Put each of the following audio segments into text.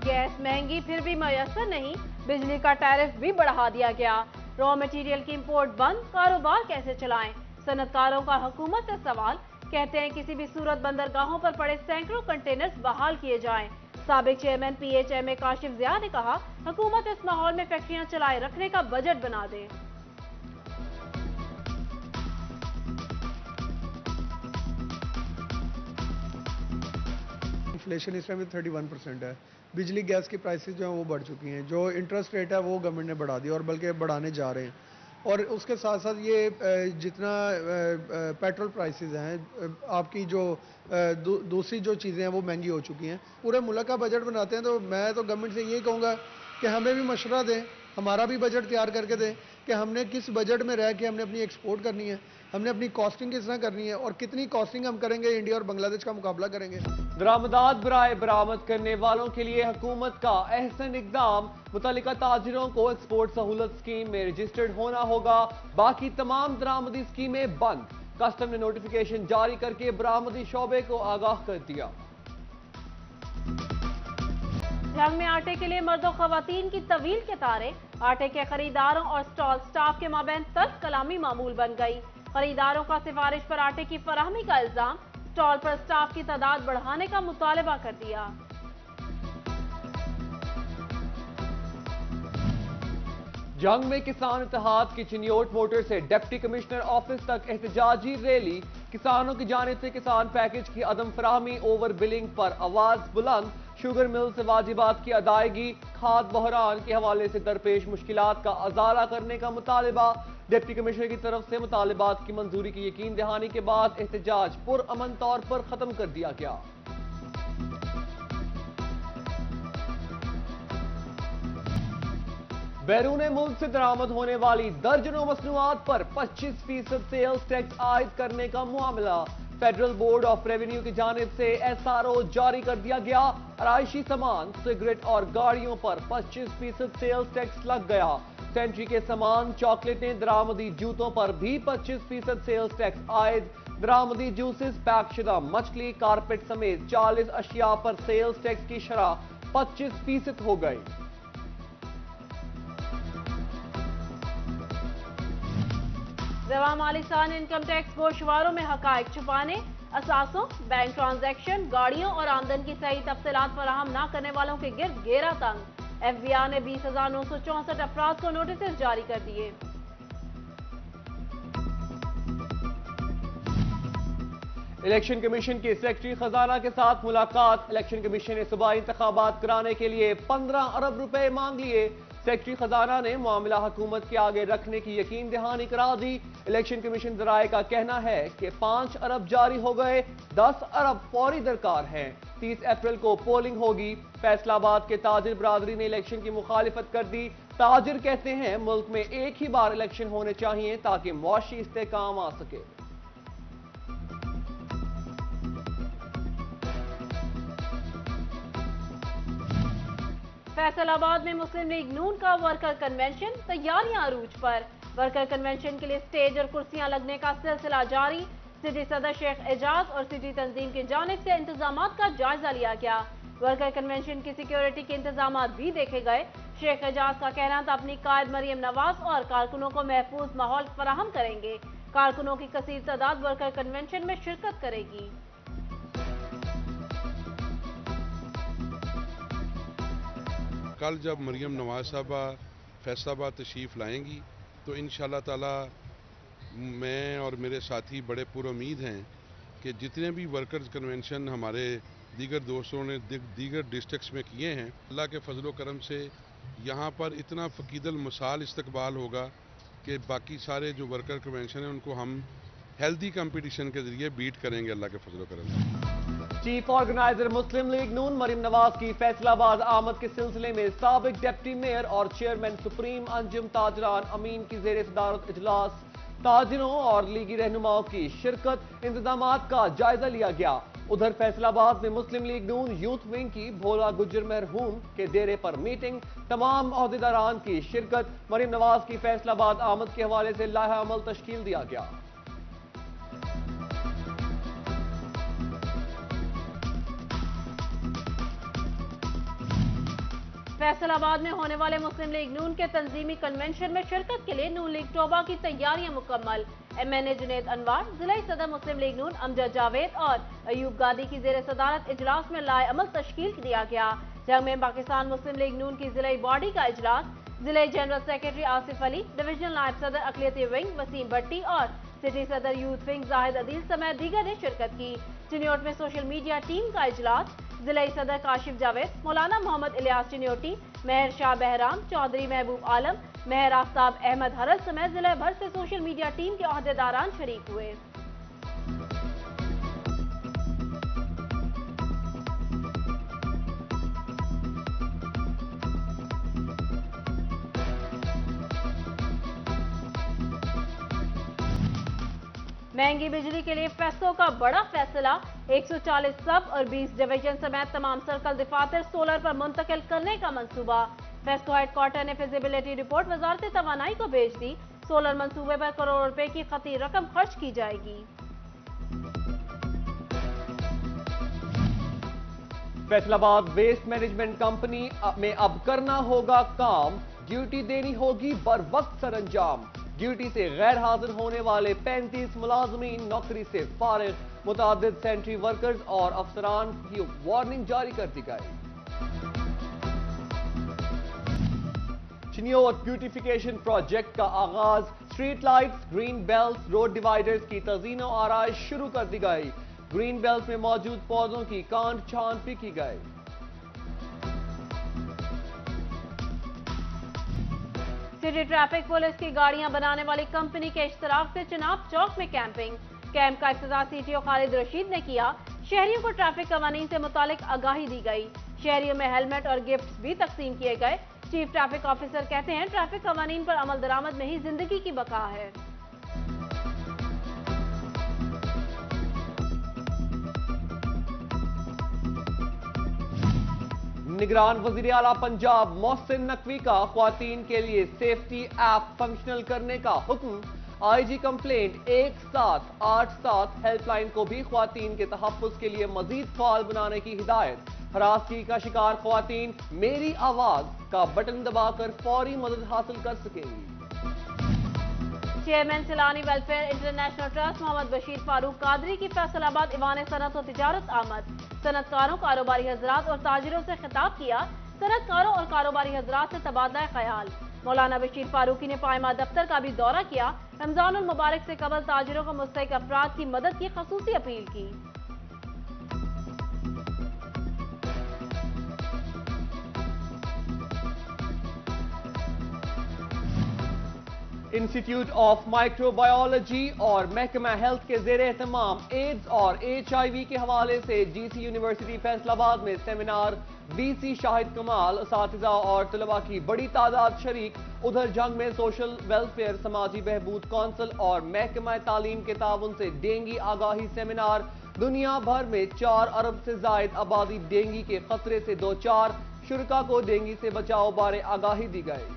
Gas महंगी फिर भी मयसर नहीं, बिजली का टैरिफ भी बढ़ा दिया गया। रॉ मटेरियल की इंपोर्ट बंद, कारोबार कैसे चलाएं? सनतकारों का हुकूमत से सवाल। कहते हैं किसी भी सूरत बंदरगाहों पर पड़े सैकड़ों कंटेनर्स बहाल किए जाएं। साबिक चेयरमैन PHMA काशिफ जिया ने कहा, हुकूमत इस माहौल में फैक्ट्रियां चलाए रखने का बजट बना दे। इन्फ्लेशन इस टाइम 31% है। बिजली गैस की प्राइसेस जो हैं वो बढ़ चुकी हैं। जो इंटरेस्ट रेट है वो गवर्नमेंट ने बढ़ा दिया और बल्कि बढ़ाने जा रहे हैं। और उसके साथ साथ ये जितना पेट्रोल प्राइसेस हैं, आपकी जो दूसरी जो चीज़ें हैं वो महंगी हो चुकी हैं। पूरे मुल्क का बजट बनाते हैं तो मैं तो गवर्नमेंट से यही कहूँगा कि हमें भी मशवरा दें, हमारा भी बजट तैयार करके दें कि हमने किस बजट में रह के हमने अपनी एक्सपोर्ट करनी है, हमने अपनी कॉस्टिंग किस तरह करनी है और कितनी कॉस्टिंग हम करेंगे, इंडिया और बांग्लादेश का मुकाबला करेंगे। दरामदात बराए बरामद करने वालों के लिए हुकूमत का अहसन इकदाम। मुतल्लिका ताजिरों को एक्सपोर्ट सहूलत स्कीम में रजिस्टर्ड होना होगा, बाकी तमाम दरामदी स्कीमें बंद। कस्टम ने नोटिफिकेशन जारी करके बरामदी शोबे को आगाह कर दिया। जंग में आटे के लिए मर्दों खवातीन की तवील कतारें, आटे के खरीदारों और स्टॉल स्टाफ के माबैन तर्क कलामी मामूल बन गई। खरीदारों का सिफारिश पर आटे की फराहमी का इल्जाम, स्टॉल पर स्टाफ की तादाद बढ़ाने का मुतालबा कर दिया। जंग में किसान इत्तेहाद की चिन्योट मोटर से डिप्टी कमिश्नर ऑफिस तक एहतजाजी रैली। किसानों की जानिब से किसान पैकेज की अदम फराहमी, ओवर बिलिंग पर आवाज बुलंद। शुगर मिल से वाजिबात की अदायगी, खाद बहरान के हवाले से दरपेश मुश्किलात का अजाला करने का मुतालबा। डिप्टी कमिश्नर की तरफ से मुतालबात की मंजूरी की यकीन दहानी के बाद एहतजाज पुरअमन तौर पर खत्म कर दिया गया। बैरून मुल्क से दरामद होने वाली दर्जनों मसनूआत पर 25% सेल्स टैक्स आयद करने का मामला। फेडरल बोर्ड ऑफ रेवेन्यू की जानिब से SRO जारी कर दिया गया। आराइशी सामान, सिगरेट और गाड़ियों पर 25% सेल्स टैक्स लग गया। सेंट्री के सामान, चॉकलेटें, दरामदी जूतों पर भी 25% सेल्स टैक्स आयद। दरामदी जूसेस, पैकशुदा मछली, कारपेट समेत 40 अशिया पर सेल्स टैक्स की शरह 25% हो गई। रवा माली साल इनकम टैक्स गोशवारों में हकायक छुपाने, असासों, बैंक ट्रांजैक्शन, गाड़ियों और आमदन की सही तफसीलात फराहम न करने वालों के गिर्द घेरा तंग। FBI ने 20,964 अफराद को नोटिस जारी कर दिए। इलेक्शन कमीशन के सेक्रेटरी खजाना के साथ मुलाकात। इलेक्शन कमीशन ने सूबाई इंतखाबात कराने के लिए 15 अरब रुपए मांग लिए। सेक्रेटरी खजाना ने मामला हुकूमत के आगे रखने की यकीन दहानी करा दी। इलेक्शन कमीशन जराए का कहना है कि 5 अरब जारी हो गए, 10 अरब फौरी दरकार हैं। 30 अप्रैल को पोलिंग होगी। फैसलाबाद के ताजिर बरादरी ने इलेक्शन की मुखालिफत कर दी। ताजिर कहते हैं मुल्क में एक ही बार इलेक्शन होने चाहिए ताकि मुआशी इस्तेहकाम आ सके। फैसलाबाद में मुस्लिम लीग नून का वर्कर कन्वेंशन, तैयारियां अरूज पर। वर्कर कन्वेंशन के लिए स्टेज और कुर्सियां लगने का सिलसिला जारी। सिटी सदर शेख एजाज और सिटी तंजीम की जानिब से इंतजामात का जायजा लिया गया। वर्कर कन्वेंशन की सिक्योरिटी के इंतजामात भी देखे गए। शेख एजाज का कहना था अपनी कायद मरियम नवाज और कारकुनों को महफूज माहौल फराहम करेंगे। कारकुनों की कसीर तादाद वर्कर कन्वेंशन में शिरकत करेगी। कल जब मरियम नवाज साहबा फैसलाबाद तशरीफ़ लाएंगी तो इंशाअल्लाह ताला मैं और मेरे साथी बड़े पुरुमीद हैं कि जितने भी वर्कर्स कन्वेंशन हमारे दीगर दोस्तों ने दीगर डिस्ट्रिक्ट्स में किए हैं, अल्लाह के फजलो करम से यहाँ पर इतना फ़कीदल मसाल इस्तकबाल होगा कि बाकी सारे जो वर्कर कन्वेंशन हैं उनको हम हेल्दी कंपटीशन के ज़रिए बीट करेंगे अल्लाह के फजलो करम से। चीफ ऑर्गेनाइजर मुस्लिम लीग नून मरियम नवाज की फैसलाबाद आमद के सिलसिले में साबिक डिप्टी मेयर और चेयरमैन सुप्रीम अंजुम ताजरान अमीन की जेर सदारत इजलास। ताजिरों और लीगी रहनुमाओं की शिरकत, इंतजामात का जायजा लिया गया। उधर फैसलाबाद में मुस्लिम लीग नून यूथ विंग की भोला गुज्जर मरहूम के डेरे पर मीटिंग, तमाम अहदेदारान की शिरकत। मरियम नवाज की फैसलाबाद आमद के हवाले से लाहा अमल तश्कील दिया गया। फैसल आबाद में होने वाले मुस्लिम लीग नून के तंजीमी कन्वेंशन में शिरकत के लिए नून लीग टोबा की तैयारियां मुकम्मल। MNA जुनेद अनवर, जिला सदर मुस्लिम लीग नून अमजद जावेद और अयूब गादी की जेर सदारत इजलास में लाए अमल तश्कील दिया गया। जंग में पाकिस्तान मुस्लिम लीग नून की जिला बॉडी का इजलास जिले general secretary Asif Ali, divisional नायब सदर अकलियती विंग वसीम भट्टी और सिटी सदर यूथ विंग जाहिद अदील समेत दीगर ने शिरकत की। चिन्योट में सोशल मीडिया टीम का इजलास जिला सदर काशिफ जावेद, मौलाना मोहम्मद इलियास चिन्योटी, मेहर शाह बहराम, चौधरी महबूब आलम, मेहर आफ्ताब अहमद हरल समेत जिले भर से सोशल मीडिया टीम के अहदेदारान शरीक हुए। महंगी बिजली के लिए फैसलों का बड़ा फैसला, 140 सब और 20 डिवीजन समेत तमाम सर्कल दफातर सोलर पर मुंतकिल करने का मंसूबा। फेस्को हेडक्वार्टर ने फिजिबिलिटी रिपोर्ट वजारत तवानाई को भेज दी। सोलर मंसूबे पर करोड़ रुपए की खती रकम खर्च की जाएगी। फैसलाबाद वेस्ट मैनेजमेंट कंपनी में अब करना होगा काम, ड्यूटी देनी होगी बर वक्त सर अंजाम। ड्यूटी से गैर हाजिर होने वाले 35 मुलाजमीन नौकरी से फारिग, मुतादिद सेंट्री वर्कर्स और अफसरान की वार्निंग जारी कर दी गई। चिन्योट ब्यूटिफिकेशन प्रोजेक्ट का आगाज, street lights, green belt, road dividers की तज़ीनो आराइश शुरू कर दी गई। ग्रीन बेल्ट में मौजूद पौधों की कांट छांट भी की गई। सिटी ट्रैफिक पुलिस की गाड़ियां बनाने वाली कंपनी के इश्तराक से चिनाब चौक में कैंपिंग। कैंप का इफ्तिताह CTO खालिद रशीद ने किया। शहरियों को ट्रैफिक कवानीन से मुतालिक आगाही दी गई। शहरियों में हेलमेट और गिफ्ट्स भी तकसीम किए गए। चीफ ट्रैफिक ऑफिसर कहते हैं, ट्रैफिक कवानीन पर अमल दरामद में ही जिंदगी की बका है। निगरान वजीर आला पंजाब मोहसिन नकवी का ख्वातीन के लिए सेफ्टी ऐप फंक्शनल करने का हुक्म। IG कंप्लेंट 1787 हेल्पलाइन को भी ख्वातीन के तहफ्फुज़ के लिए मजीद फाल बनाने की हिदायत। हरासगी का शिकार ख्वातीन मेरी आवाज का बटन दबाकर फौरी मदद हासिल कर सकेंगी। Chairman Saylani welfare international trust Mohammad Bashir Farooq Qadri की फैसलाबाद ईवान सनत और तिजारत आमद। सनतकारों, कारोबारी हजरात और ताजिरों से खिताब किया। सनतकारों और कारोबारी हजरात से तबादला ख्याल। मौलाना बशीर फारूकी ने पायमा दफ्तर का भी दौरा किया। रमजानुल मुबारक से कबल ताजिरों को मुस्तहिक अफराद की मदद की खसूसी अपील की। इंस्टीट्यूट ऑफ माइक्रोबायोलॉजी और महकमा हेल्थ के जेर एहतमाम एड्स और HIV के हवाले से GC यूनिवर्सिटी फैसलाबाद में सेमिनार। VC शाहिद कमाल, असातिज़ा और तलबा की बड़ी तादाद शरीक। उधर जंग में सोशल वेलफेयर, समाजी बहबूद कौंसिल और महकमा तालीम के ताउन से डेंगी आगाही सेमिनार। दुनिया भर में 4 अरब से जायद आबादी डेंगी के खतरे से दो चार। शुरका को डेंगी से बचाव बारे आगाही दी गई।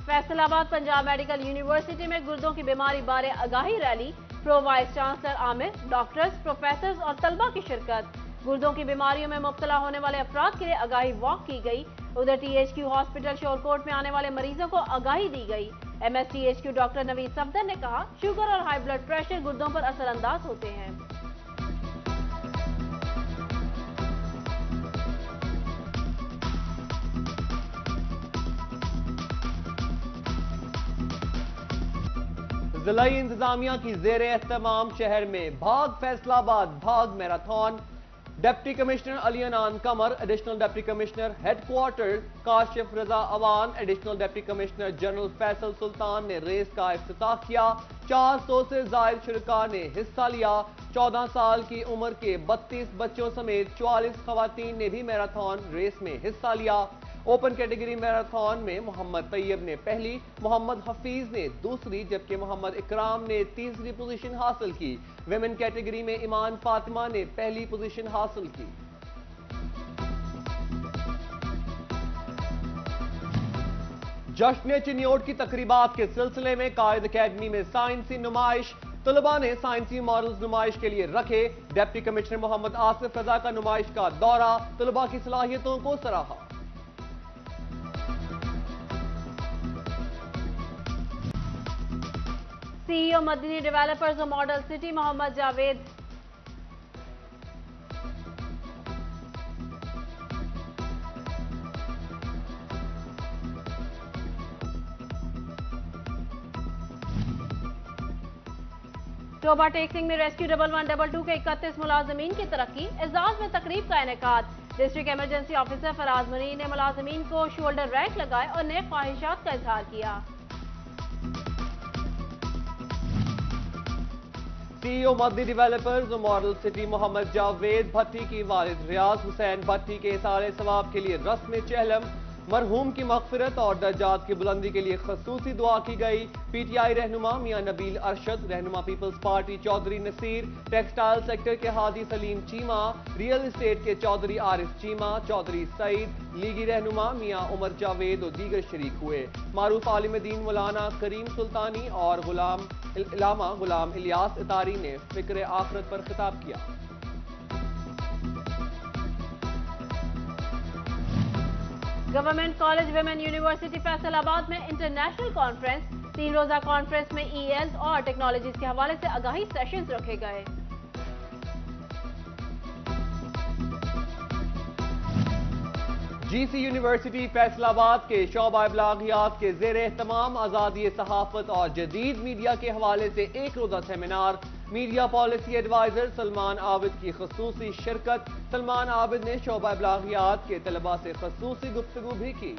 फैसलाबाद पंजाब मेडिकल यूनिवर्सिटी में गुर्दों की बीमारी बारे आगाही rally. Pro vice chancellor Amir, doctors, professors और तलबा की शिरकत। गुर्दों की बीमारियों में मुब्तला होने वाले अफराद के लिए आगाही वॉक की गई। उधर THQ हॉस्पिटल शोरकोट में आने वाले मरीजों को आगाही दी गई। MS THQ doctor Naveed Safdar ने कहा, शुगर और हाई ब्लड प्रेशर गुर्दों पर असरअंदाज होते हैं। जिलाई इंतजामिया की जेर एहतमाम शहर में भाग फैसलाबाद भाग marathon. Deputy commissioner Ali Anan Qamar, additional deputy commissioner headquarter Kashif Raza Awan, additional deputy commissioner general Faisal Sultan ने रेस का इफ्तिताह किया। 400 से जायद शुरका ने हिस्सा लिया। 14 साल की उम्र के 32 बच्चों समेत 44 खवातीन ने भी मैराथन रेस में हिस्सा लिया। ओपन कैटेगरी मैराथन में मोहम्मद तैयब ने पहली, मोहम्मद हफीज ने दूसरी जबकि मोहम्मद इकराम ने तीसरी पोजीशन हासिल की। विमेन कैटेगरी में ईमान फातिमा ने पहली पोजीशन हासिल की। जश्न चिन्योट की तकरीबात के सिलसिले में कायद अकेडमी में साइंसी नुमाइश। طلباء نے سائنسی ماڈلز نمائش کے لیے رکھے. ڈپٹی کمشنر محمد آصف رضا کا نمائش کا دورہ, طلباء کی صلاحیتوں کو سراہا. CEO مدنی ڈیولپرز و ماڈل سٹی محمد جاوید ٹوبا ٹیکسنگ میں ریسکیو 1122 کے 31 ملازمین کی ترقی. اعزاز میں تقریب کا انعقاد. ڈسٹرکٹ ایمرجنسی آفیسر فراز منیر نے ملازمین کو شولڈر رینک لگائے اور نیک خواہشات کا اظہار کیا. CEO مدنی ڈیولپرز و ماڈل سٹی محمد جاوید بھٹی کی والد ریاض حسین بھٹی کے اثار ثواب کے لیے رسم چہلم. مرحوم کی مغفرت اور درجات کی بلندی کے لیے خصوصی دعا کی گئی. PTI رہنما میاں نبیل ارشد, رہنما Peoples Party Chaudhry Naseer, textile sector کے ہادی سلیم چیمہ, ریئل اسٹیٹ کے چودھری عارف چیمہ, چودھری سعید, لیگی رہنما میاں عمر جاوید اور دیگر شریک ہوئے. معروف عالم دین مولانا کریم سلطانی اور علامہ غلام الیاس اتاری نے فکر آخرت پر خطاب کیا. Government college women university Faisal آباد میں انٹرنیشنل کانفرنس. 3 روزہ کانفرنس میں ELs اور ٹیکنالوجیز کے حوالے سے آگاہی سیشنز رکھے گئے. GC یونیورسٹی فیصل آباد کے شعبہ ابلاغیات کے زیر اہتمام آزادی صحافت اور جدید میڈیا کے حوالے سے 1 روزہ seminar. Media policy advisor Salman Abid کی خصوصی شرکت. سلمان عابد نے شعبہ ابلاغیات کے طلباء سے خصوصی گفتگو بھی کی.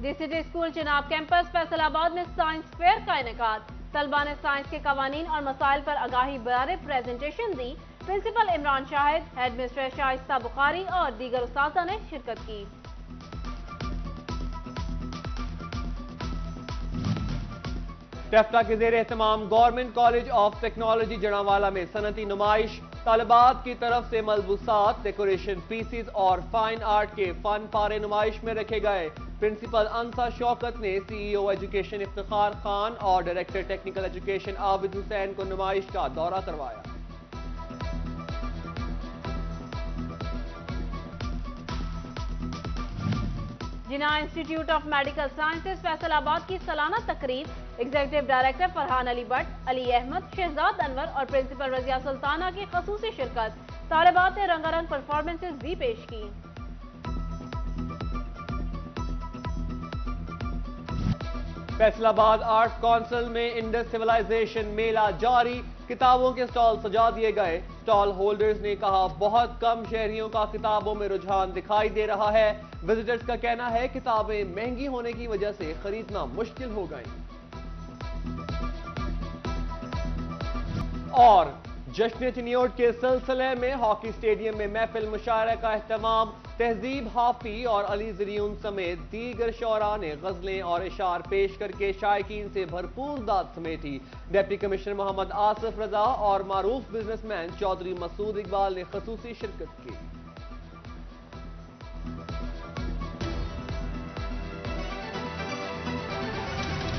D City School Chenab campus Faisalabad میں سائنس فیئر کا انعقاد. طلباء نے سائنس کے قوانین اور مسائل پر آگاہی بارے پریزنٹیشن دی. پرنسپل عمران شاہد, ہیڈ مسٹر شائستہ بخاری اور دیگر اساتذہ نے شرکت کی. ٹیفٹا کے زیر اہتمام گورنمنٹ کالج آف ٹیکنالوجی جڑاوالا میں صنعتی نمائش. طالبات کی طرف سے ملبوسات, ڈیکوریشن پیسز اور فائن آرٹ کے فن پارے نمائش میں رکھے گئے. پرنسپل انسا شوکت نے CEO ایجوکیشن افتخار خان اور director technical education Abid Hussain کو نمائش کا دورہ کروایا. Jinnah institute of medical sciences Faisalabad کی سالانہ تقریب. ایگزیکٹو ڈائریکٹر فرحان علی بٹ, علی احمد, شہزاد انور اور پرنسپل رضیہ سلطانہ کی خصوصی شرکت. طالبات نے رنگا رنگ پرفارمنسز بھی پیش کی. فیصل آباد آرٹس کونسل میں انڈس سیولائزیشن میلہ جاری. کتابوں کے سٹال سجا دیے گئے. سٹال ہولڈرز نے کہا بہت کم شہریوں کا کتابوں میں رجحان دکھائی دے رہا ہے. وزٹرز کا کہنا ہے کتابیں مہنگی ہونے کی وجہ سے خریدنا مشکل ہو گئیں. اور جشن چنیوٹ کے سلسلے میں ہاکی اسٹیڈیم میں محفل مشاعرہ کا اہتمام. تہذیب حافی اور علی زریون سمیت دیگر شعراء نے غزلیں اور اشعار پیش کر کے شائقین سے بھرپور داد سمیٹی. ڈپٹی کمشنر محمد آصف رضا اور معروف بزنس مین چودھری مسعود اقبال نے خصوصی شرکت کی.